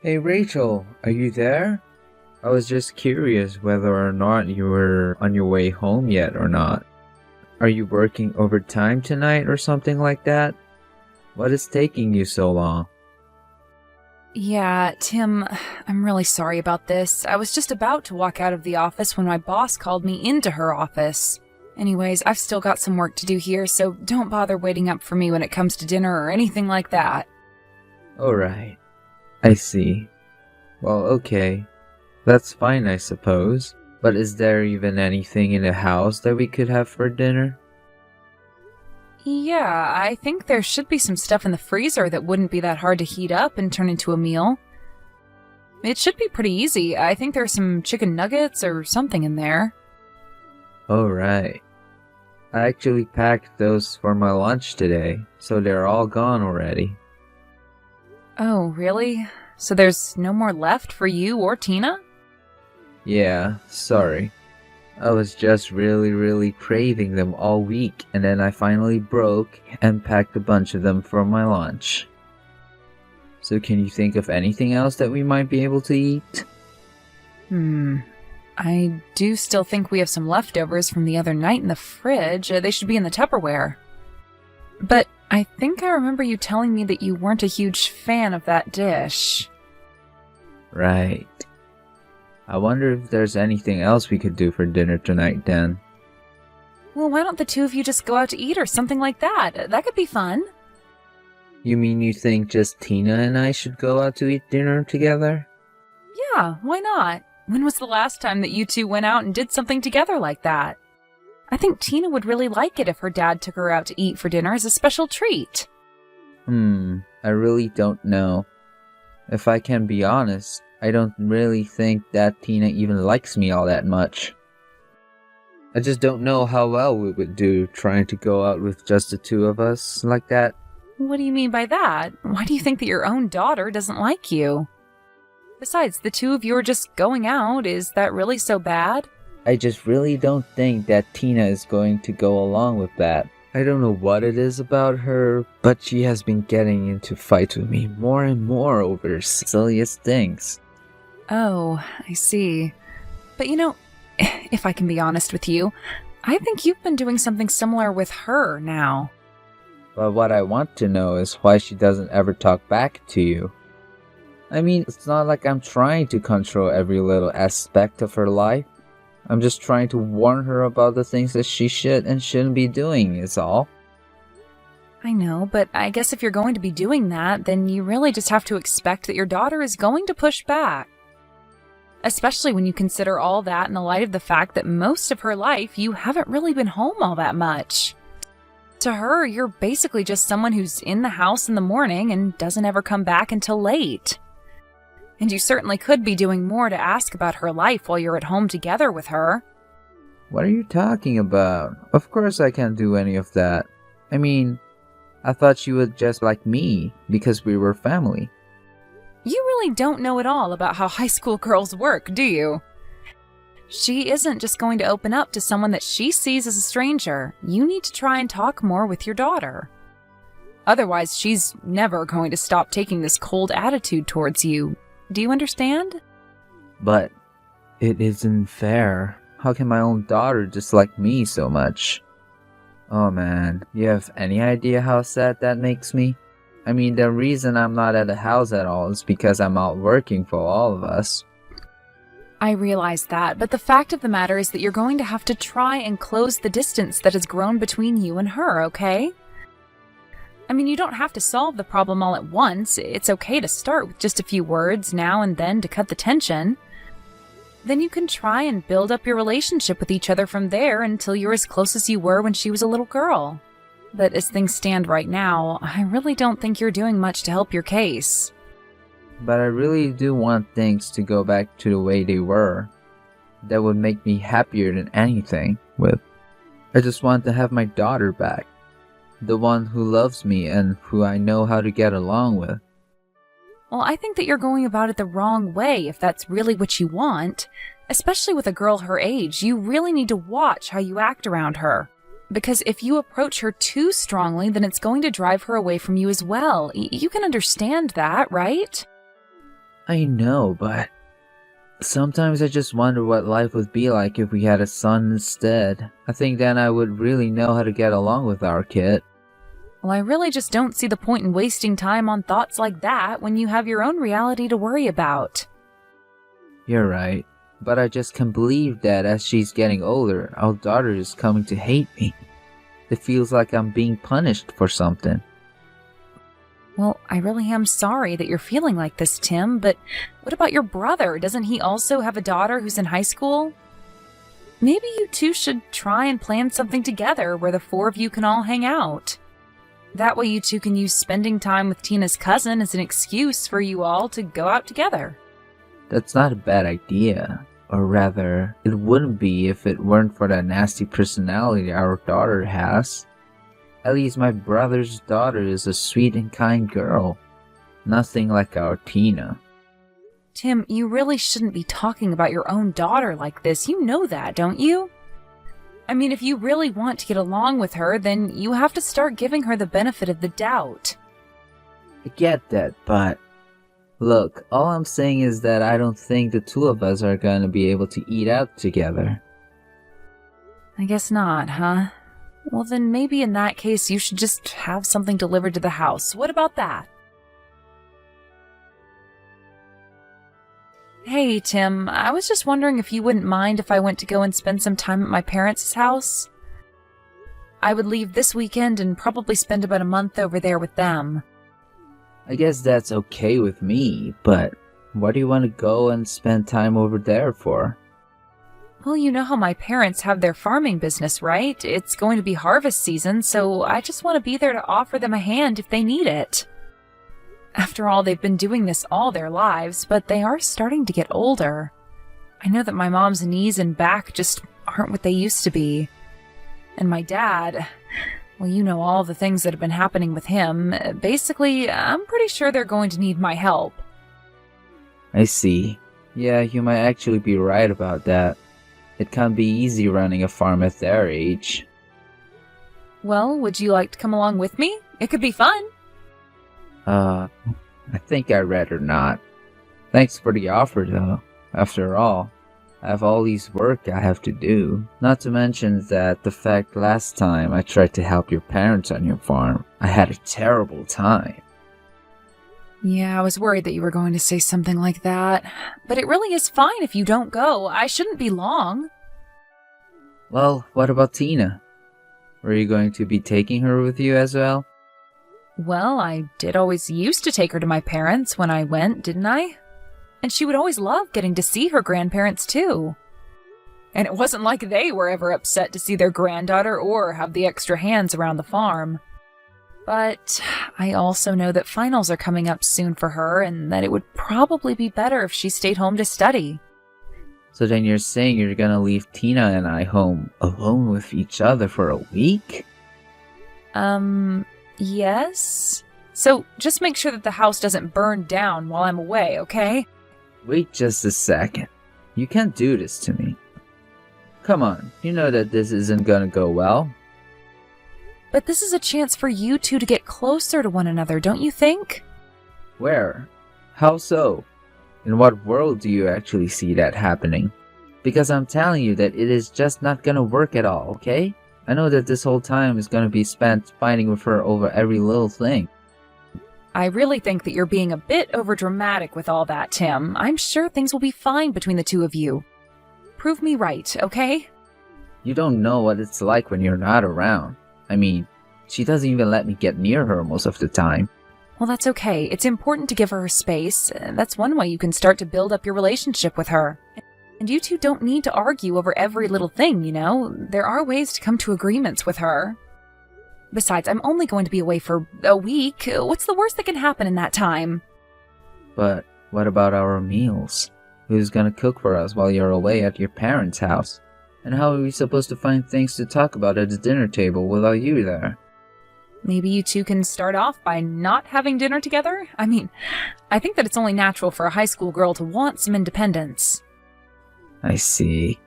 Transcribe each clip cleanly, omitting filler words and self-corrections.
Hey Rachel, are you there? I was just curious whether or not you were on your way home yet or not. Are you working overtime tonight or something like that? What is taking you so long? Yeah, Tim, I'm really sorry about this. I was just about to walk out of the office when my boss called me into her office. Anyways, I've still got some work to do here, so don't bother waiting up for me when it comes to dinner or anything like that. Alright, I see. Well, okay. That's fine, I suppose. But is there even anything in the house that we could have for dinner? Yeah, I think there should be some stuff in the freezer that wouldn't be that hard to heat up and turn into a meal. It should be pretty easy. I think there's some chicken nuggets or something in there. Alright. I actually packed those for my lunch today, so they're all gone already. Oh, really? So there's no more left for you or Tina? Yeah, sorry. I was just really craving them all week, and then I finally broke and packed a bunch of them for my lunch. So can you think of anything else that we might be able to eat? I do still think we have some leftovers from the other night in the fridge. They should be in the Tupperware. But I think I remember you telling me that you weren't a huge fan of that dish. Right. I wonder if there's anything else we could do for dinner tonight then. Well, why don't the two of you just go out to eat or something like that? That could be fun. You mean you think just Tina and I should go out to eat dinner together? Yeah, why not? When was the last time that you two went out and did something together like that? I think Tina would really like it if her dad took her out to eat for dinner as a special treat. I really don't know. If I can be honest, I don't really think that Tina even likes me all that much. I just don't know how well we would do trying to go out with just the two of us like that. What do you mean by that? Why do you think that your own daughter doesn't like you? Besides, the two of you are just going out. Is that really so bad? I just really don't think that Tina is going to go along with that. I don't know what it is about her, but she has been getting into fights with me more and more over the silliest things. Oh, I see. But if I can be honest with you, I think you've been doing something similar with her now. But what I want to know is why she doesn't ever talk back to you. I mean, it's not like I'm trying to control every little aspect of her life. I'm just trying to warn her about the things that she should and shouldn't be doing, is all. I know, but I guess if you're going to be doing that, then you really just have to expect that your daughter is going to push back. Especially when you consider all that in the light of the fact that most of her life you haven't really been home all that much. To her, you're basically just someone who's in the house in the morning and doesn't ever come back until late. And you certainly could be doing more to ask about her life while you're at home together with her. What are you talking about? Of course I can't do any of that. I mean, I thought she would just like me because we were family. You really don't know at all about how high school girls work, do you? She isn't just going to open up to someone that she sees as a stranger. You need to try and talk more with your daughter. Otherwise, she's never going to stop taking this cold attitude towards you. Do you understand? But it isn't fair. How can my own daughter dislike me so much? Oh man, you have any idea how sad that makes me? I mean, the reason I'm not at the house at all is because I'm out working for all of us. I realize that, but the fact of the matter is that you're going to have to try and close the distance that has grown between you and her, okay? I mean, you don't have to solve the problem all at once. It's okay to start with just a few words now and then to cut the tension. Then you can try and build up your relationship with each other from there until you're as close as you were when she was a little girl. But as things stand right now, I really don't think you're doing much to help your case. But I really do want things to go back to the way they were. That would make me happier than anything with. I just want to have my daughter back. The one who loves me and who I know how to get along with. Well, I think that you're going about it the wrong way if that's really what you want. Especially with a girl her age, you really need to watch how you act around her. Because if you approach her too strongly, then it's going to drive her away from you as well. You can understand that, right? I know, but sometimes I just wonder what life would be like if we had a son instead. I think then I would really know how to get along with our kid. Well, I really just don't see the point in wasting time on thoughts like that when you have your own reality to worry about. You're right, but I just can't believe that as she's getting older, our daughter is coming to hate me. It feels like I'm being punished for something. Well, I really am sorry that you're feeling like this, Tim, but what about your brother? Doesn't he also have a daughter who's in high school? Maybe you two should try and plan something together where the four of you can all hang out. That way you two can use spending time with Tina's cousin as an excuse for you all to go out together. That's not a bad idea. Or rather, it wouldn't be if it weren't for that nasty personality our daughter has. At least my brother's daughter is a sweet and kind girl. Nothing like our Tina. Tim, you really shouldn't be talking about your own daughter like this. You know that, don't you? I mean, if you really want to get along with her, then you have to start giving her the benefit of the doubt. I get that, but look, all I'm saying is that I don't think the two of us are going to be able to eat out together. I guess not, huh? Well, then maybe in that case you should just have something delivered to the house. What about that? Hey, Tim, I was just wondering if you wouldn't mind if I went to go and spend some time at my parents' house? I would leave this weekend and probably spend about a month over there with them. I guess that's okay with me, but why do you want to go and spend time over there for? Well, you know how my parents have their farming business, right? It's going to be harvest season, so I just want to be there to offer them a hand if they need it. After all, they've been doing this all their lives, but they are starting to get older. I know that my mom's knees and back just aren't what they used to be. And my dad, well, you know all the things that have been happening with him. Basically, I'm pretty sure they're going to need my help. I see. Yeah, you might actually be right about that. It can't be easy running a farm at their age. Well, would you like to come along with me? It could be fun. I think I'd rather not. Thanks for the offer, though. After all, I have all these work I have to do. Not to mention that the fact last time I tried to help your parents on your farm, I had a terrible time. Yeah, I was worried that you were going to say something like that. But it really is fine if you don't go. I shouldn't be long. Well, what about Tina? Were you going to be taking her with you as well? Well, I did always used to take her to my parents when I went, didn't I? And she would always love getting to see her grandparents, too. And it wasn't like they were ever upset to see their granddaughter or have the extra hands around the farm. But I also know that finals are coming up soon for her and that it would probably be better if she stayed home to study. So then you're saying you're gonna leave Tina and I home alone with each other for a week? Yes? So just make sure that the house doesn't burn down while I'm away, okay? Wait just a second. You can't do this to me. Come on, you know that this isn't gonna go well. But this is a chance for you two to get closer to one another, don't you think? Where? How so? In what world do you actually see that happening? Because I'm telling you that it is just not gonna work at all, okay? I know that this whole time is gonna be spent fighting with her over every little thing. I really think that you're being a bit overdramatic with all that, Tim. I'm sure things will be fine between the two of you. Prove me right, okay? You don't know what it's like when you're not around. I mean, she doesn't even let me get near her most of the time. Well, that's okay. It's important to give her space. That's one way you can start to build up your relationship with her. And you two don't need to argue over every little thing, you know? There are ways to come to agreements with her. Besides, I'm only going to be away for a week. What's the worst that can happen in that time? But what about our meals? Who's gonna cook for us while you're away at your parents' house? And how are we supposed to find things to talk about at the dinner table without you there? Maybe you two can start off by not having dinner together? I mean, I think that it's only natural for a high school girl to want some independence. I see.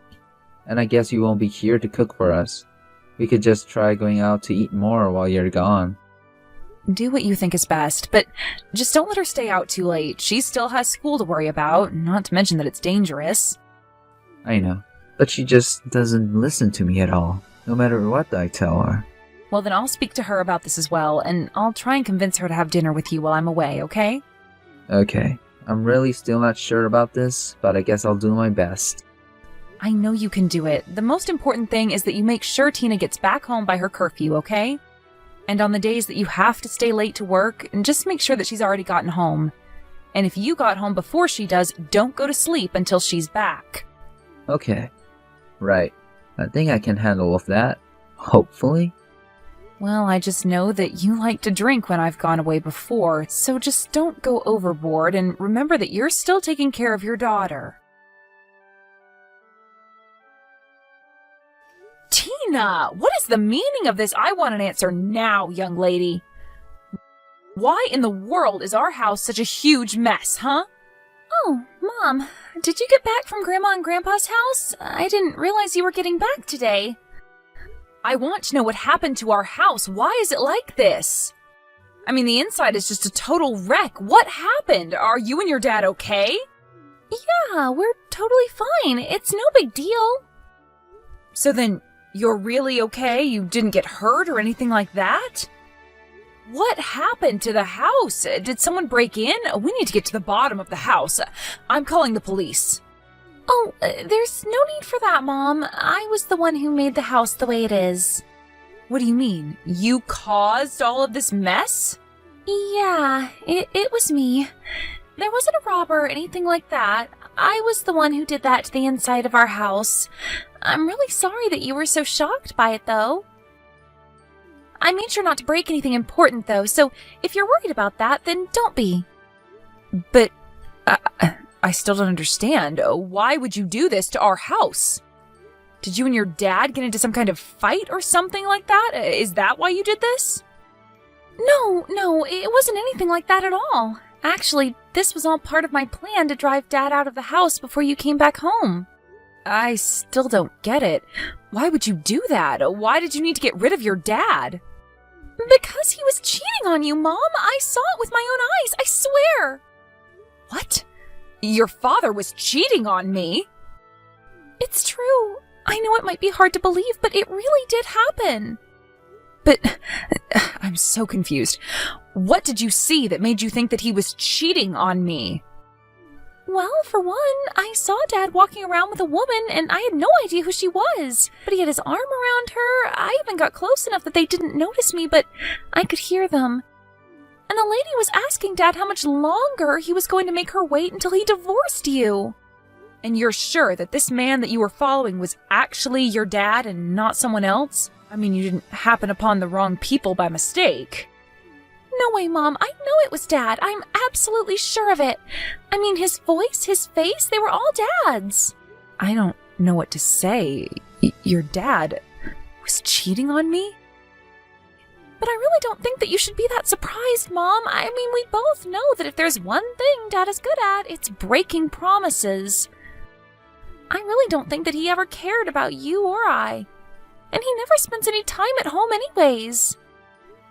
And I guess you won't be here to cook for us. We could just try going out to eat more while you're gone. do what you think is best, but just don't let her stay out too late. She still has school to worry about, not to mention that it's dangerous. I know, but she just doesn't listen to me at all, no matter what I tell her. Well, then I'll speak to her about this as well, and I'll try and convince her to have dinner with you while I'm away, okay? Okay, I'm really still not sure about this, but I guess I'll do my best. I know you can do it. The most important thing is that you make sure Tina gets back home by her curfew, okay? And on the days that you have to stay late to work, just make sure that she's already gotten home. And if you got home before she does, don't go to sleep until she's back. Okay. Right. I think I can handle all of that. Hopefully. Well, I just know that you like to drink when I've gone away before, so just don't go overboard and remember that you're still taking care of your daughter. Tina, what is the meaning of this? I want an answer now, young lady. Why in the world is our house such a huge mess, huh? Oh, Mom, did you get back from Grandma and Grandpa's house? I didn't realize you were getting back today. I want to know what happened to our house. Why is it like this? I mean, the inside is just a total wreck. What happened? Are you and your dad okay? Yeah, we're totally fine. It's no big deal. So then, you're really okay? You didn't get hurt or anything like that? What happened to the house? Did someone break in? We need to get to the bottom of the house. I'm calling the police. Oh, there's no need for that, Mom. I was the one who made the house the way it is. What do you mean? You caused all of this mess? Yeah, it was me. There wasn't a robber or anything like that. I was the one who did that to the inside of our house. I'm really sorry that you were so shocked by it, though. I made sure not to break anything important, though, so if you're worried about that, then don't be. But I still don't understand. Why would you do this to our house? Did you and your dad get into some kind of fight or something like that? Is that why you did this? No, it wasn't anything like that at all. Actually, this was all part of my plan to drive Dad out of the house before you came back home. I still don't get it. Why would you do that? Why did you need to get rid of your dad? Because he was cheating on you, Mom. I saw it with my own eyes, I swear. What? Your father was cheating on me? It's true. I know it might be hard to believe, but it really did happen. But I'm so confused. What did you see that made you think that he was cheating on me? Well, for one, I saw Dad walking around with a woman, and I had no idea who she was. But he had his arm around her. I even got close enough that they didn't notice me, but I could hear them. And the lady was asking Dad how much longer he was going to make her wait until he divorced you. And you're sure that this man that you were following was actually your dad and not someone else? I mean, you didn't happen upon the wrong people by mistake. No way, Mom. I know it was Dad. I'm absolutely sure of it. I mean, his voice, his face, they were all Dad's. I don't know what to say. Your dad was cheating on me? But I really don't think that you should be that surprised, Mom. I mean, we both know that if there's one thing Dad is good at, it's breaking promises. I really don't think that he ever cared about you or I. And he never spends any time at home anyways.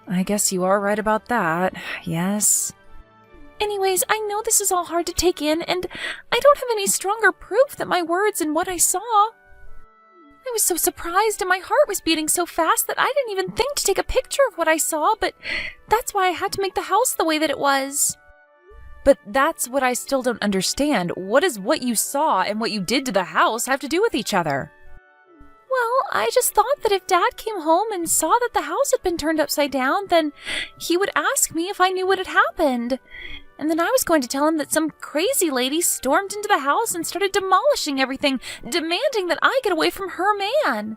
I guess you are right about that, yes. Anyways, I know this is all hard to take in, and I don't have any stronger proof that my words and what I saw. I was so surprised and my heart was beating so fast that I didn't even think to take a picture of what I saw, but that's why I had to make the house the way that it was. But that's what I still don't understand. What does what you saw and what you did to the house have to do with each other? Well, I just thought that if Dad came home and saw that the house had been turned upside down, then he would ask me if I knew what had happened. And then I was going to tell him that some crazy lady stormed into the house and started demolishing everything, demanding that I get away from her man.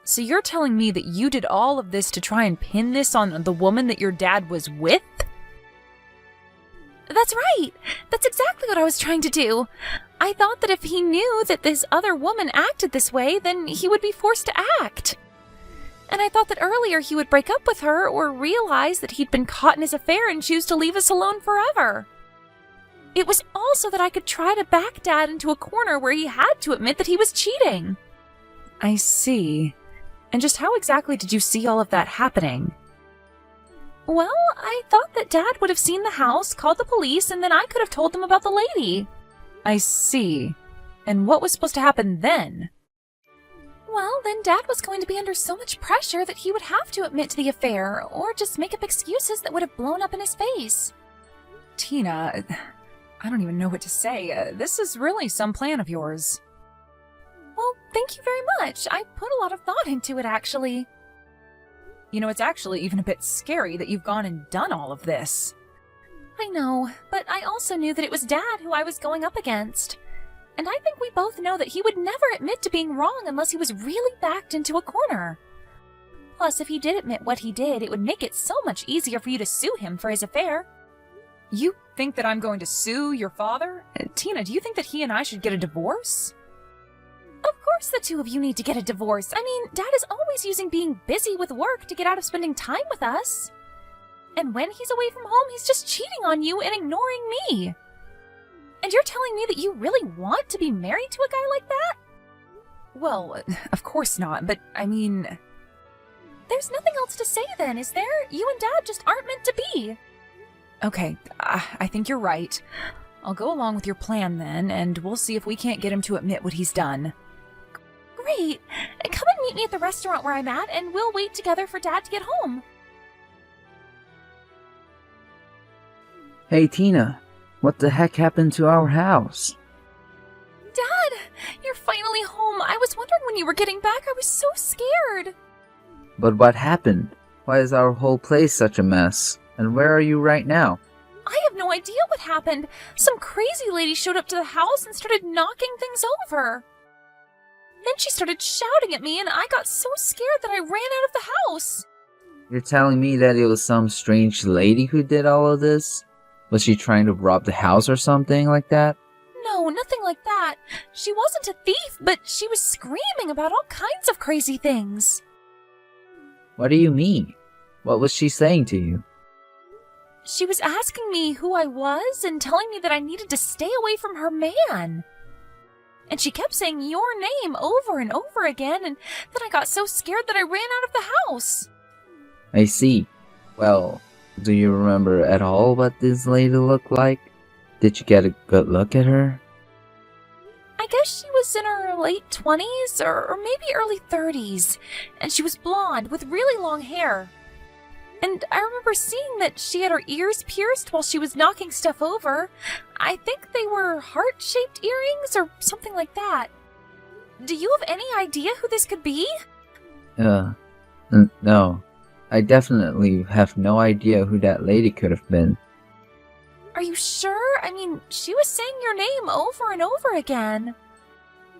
So you're telling me that you did all of this to try and pin this on the woman that your dad was with? That's right. That's exactly what I was trying to do. I thought that if he knew that this other woman acted this way, then he would be forced to act. And I thought that earlier he would break up with her or realize that he'd been caught in his affair and choose to leave us alone forever. It was also that I could try to back Dad into a corner where he had to admit that he was cheating. I see. And just how exactly did you see all of that happening? Well, I thought that Dad would have seen the house, called the police, and then I could have told them about the lady. I see. And what was supposed to happen then? Well, then Dad was going to be under so much pressure that he would have to admit to the affair, or just make up excuses that would have blown up in his face. Tina, I don't even know what to say. This is really some plan of yours. Well, thank you very much. I put a lot of thought into it, actually. You know, it's actually even a bit scary that you've gone and done all of this. I know, but I also knew that it was Dad who I was going up against. And I think we both know that he would never admit to being wrong unless he was really backed into a corner. Plus, if he did admit what he did, it would make it so much easier for you to sue him for his affair. You think that I'm going to sue your father? Tina, do you think that he and I should get a divorce? Of course the two of you need to get a divorce. I mean, Dad is always using being busy with work to get out of spending time with us. And when he's away from home, he's just cheating on you and ignoring me. And you're telling me that you really want to be married to a guy like that? Well, of course not, but I mean... There's nothing else to say then, is there? You and Dad just aren't meant to be. Okay, I think you're right. I'll go along with your plan then, and we'll see if we can't get him to admit what he's done. Great! Come and meet me at the restaurant where I'm at, and we'll wait together for Dad to get home. Hey, Tina, what the heck happened to our house? Dad! You're finally home! I was wondering when you were getting back. I was so scared! But what happened? Why is our whole place such a mess? And where are you right now? I have no idea what happened. Some crazy lady showed up to the house and started knocking things over. Then she started shouting at me, and I got so scared that I ran out of the house. You're telling me that it was some strange lady who did all of this? Was she trying to rob the house or something like that? No, nothing like that. She wasn't a thief, but she was screaming about all kinds of crazy things. What do you mean? What was she saying to you? She was asking me who I was and telling me that I needed to stay away from her man. And she kept saying your name over and over again, and then I got so scared that I ran out of the house. I see. Well, do you remember at all what this lady looked like? Did you get a good look at her? I guess she was in her late 20s or maybe early 30s, and she was blonde with really long hair. And I remember seeing that she had her ears pierced while she was knocking stuff over. I think they were heart-shaped earrings or something like that. Do you have any idea who this could be? No. I definitely have no idea who that lady could have been. Are you sure? I mean, she was saying your name over and over again.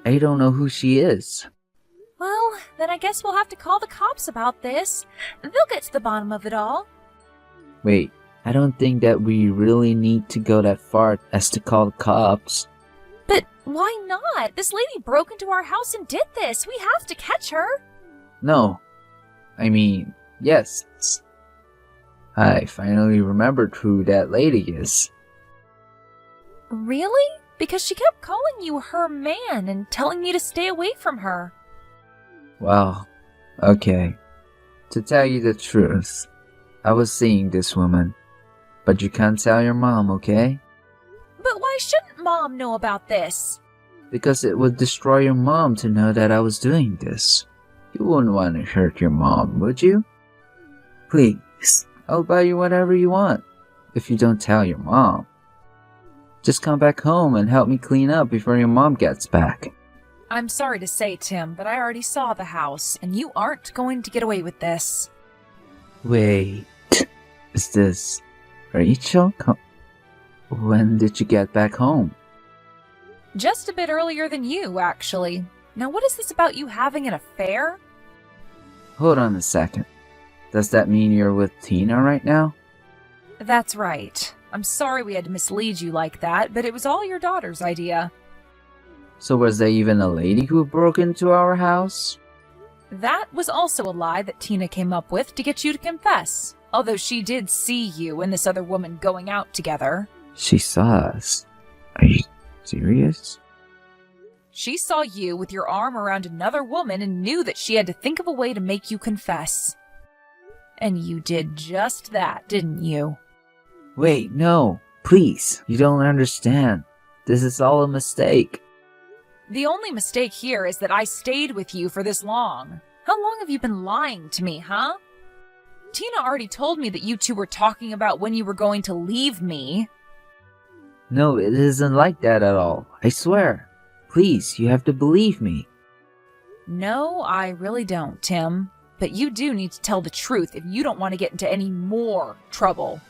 I don't know who she is. Well, then I guess we'll have to call the cops about this. They'll get to the bottom of it all. Wait, I don't think that we really need to go that far as to call the cops. But why not? This lady broke into our house and did this. We have to catch her. No. I mean, yes. I finally remembered who that lady is. Really? Because she kept calling you her man and telling me to stay away from her. Well, okay. To tell you the truth, I was seeing this woman. But you can't tell your mom, okay? But why shouldn't Mom know about this? Because it would destroy your mom to know that I was doing this. You wouldn't want to hurt your mom, would you? Please, I'll buy you whatever you want, if you don't tell your mom. Just come back home and help me clean up before your mom gets back. I'm sorry to say, Tim, but I already saw the house, and you aren't going to get away with this. Wait, is this Rachel? When did you get back home? Just a bit earlier than you, actually. Now, what is this about you having an affair? Hold on a second. Does that mean you're with Tina right now? That's right. I'm sorry we had to mislead you like that, but it was all your daughter's idea. So was there even a lady who broke into our house? That was also a lie that Tina came up with to get you to confess, although she did see you and this other woman going out together. She saw us. Are you serious? She saw you with your arm around another woman and knew that she had to think of a way to make you confess. And you did just that, didn't you? Wait, no. Please, you don't understand. This is all a mistake. The only mistake here is that I stayed with you for this long. How long have you been lying to me, huh? Tina already told me that you two were talking about when you were going to leave me. No, it isn't like that at all. I swear. Please, you have to believe me. No, I really don't, Tim. But you do need to tell the truth if you don't want to get into any more trouble.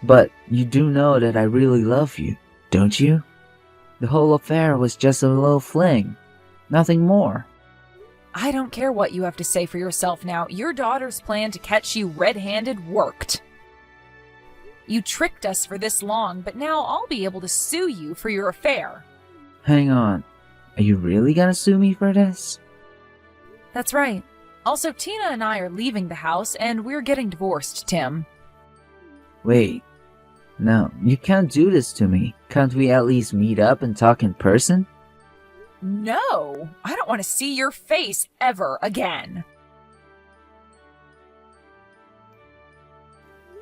But you do know that I really love you, don't you? The whole affair was just a little fling. Nothing more. I don't care what you have to say for yourself now. Your daughter's plan to catch you red-handed worked. You tricked us for this long, but now I'll be able to sue you for your affair. Hang on. Are you really gonna sue me for this? That's right. Also, Tina and I are leaving the house, and we're getting divorced, Tim. Wait. No, you can't do this to me. Can't we at least meet up and talk in person? No! I don't want to see your face ever again.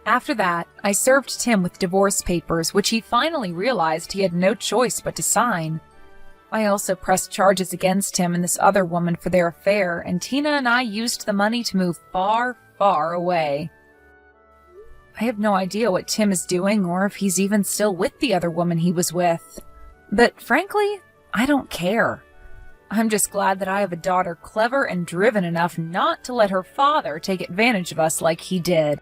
After that, I served Tim with divorce papers, which he finally realized he had no choice but to sign. I also pressed charges against him and this other woman for their affair, and Tina and I used the money to move far, far away. I have no idea what Tim is doing or if he's even still with the other woman he was with. But frankly, I don't care. I'm just glad that I have a daughter clever and driven enough not to let her father take advantage of us like he did.